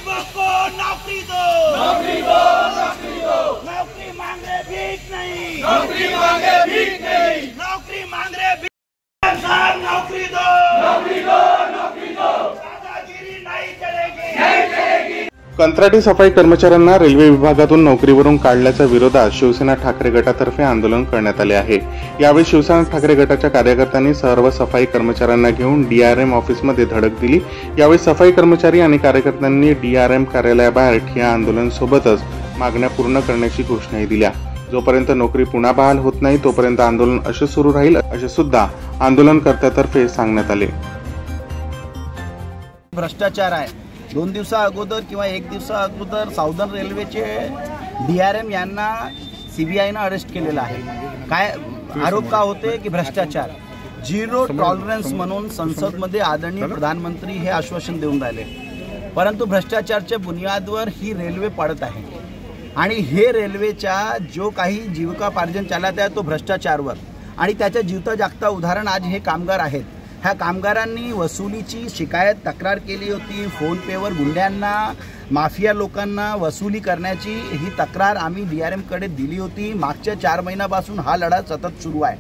गरीबों को नौकरी दो, नौकरी दो, नौकरी दो। नौकरी मांग रहे भीख नहीं, नौकरी मांगे भीख नहीं, नौकरी मांग रहे भीख। सरकार नौकरी दो, नौकरी दो, नौकरी दो। दादागिरी नहीं चलेगी, नहीं चलेगी। कंत्राटी सफाई कर्मचाऱ्यांना रेल्वे विभागातून नोकरीवरून काढल्याच्या विरोधात शिवसेना ठाकरे गटातर्फे आंदोलन करण्यात आले आहे। यावेळी शिवसेना ठाकरे गटाच्या कार्यकर्त्यांनी सर्व सफाई कर्मचाऱ्यांना घेऊन डीआरएम ऑफिसमध्ये धडक दिली। यावेळी सफाई कर्मचारी आणि कार्यकर्त्यांनी डीआरएम कार्यालयाबाहेर ठिय्या आंदोलन सोबतच मागण्या पूर्ण करण्याची घोषणाही दिल्या। जोपर्यंत नोकरी पुन्हा बहाल होत नाही तोपर्यंत आंदोलन असे सुरू राहील असे सुद्धा आंदोलनकर्त्यांतर्फे सांगण्यात आले। भ्रष्टाचार आहे। 2 दिवसा अगोदर किंवा 1 दिवसा अगोदर साऊदर्न रेल्वेचे डीआरएम यांना सीबीआयनं अरेस्ट केलेलं आहे। काय आरोप का होते की भ्रष्टाचार, झिरो टॉलरन्स म्हणून संसदमध्ये आदरणीय प्रधानमंत्री हे आश्वासन देऊन राहिले, परंतु भ्रष्टाचारच्या बुनियादवर ही रेल्वे पडत आहे आणि हे रेल्वेच्या जो काही जीविकापार्जन चालत आहे तो भ्रष्टाचारवर, आणि त्याच्या जीवता जागता उदाहरण आज हे कामगार आहेत। ह्या कामगारांनी वसुलीची शिकायत तक्रार केली होती। फोन पेवर गुंड्यांना, माफिया लोकांना वसुली करण्याची ही तक्रार आम्ही डीआरएमकडे दिली होती। मागच्या 4 महिन्यापासून हा लढा सतत सुरू आहे।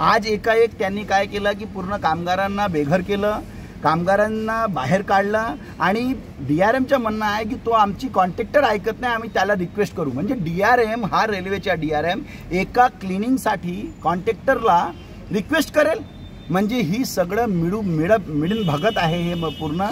आज एकाएक त्यांनी काय केलं की पूर्ण कामगारांना बेघर केलं, कामगारांना बाहेर काढलं आणि डीआरएमचं म्हणणं आहे की तो आमची कॉन्ट्रॅक्टर ऐकत नाही, आम्ही त्याला रिक्वेस्ट करू। म्हणजे डीआरएम हा रेल्वेच्या डीआरएम एका क्लिनिंगसाठी कॉन्ट्रॅक्टरला रिक्वेस्ट करेल, म्हणजे ही सगळं मिळून भगत आहे हे पूर्ण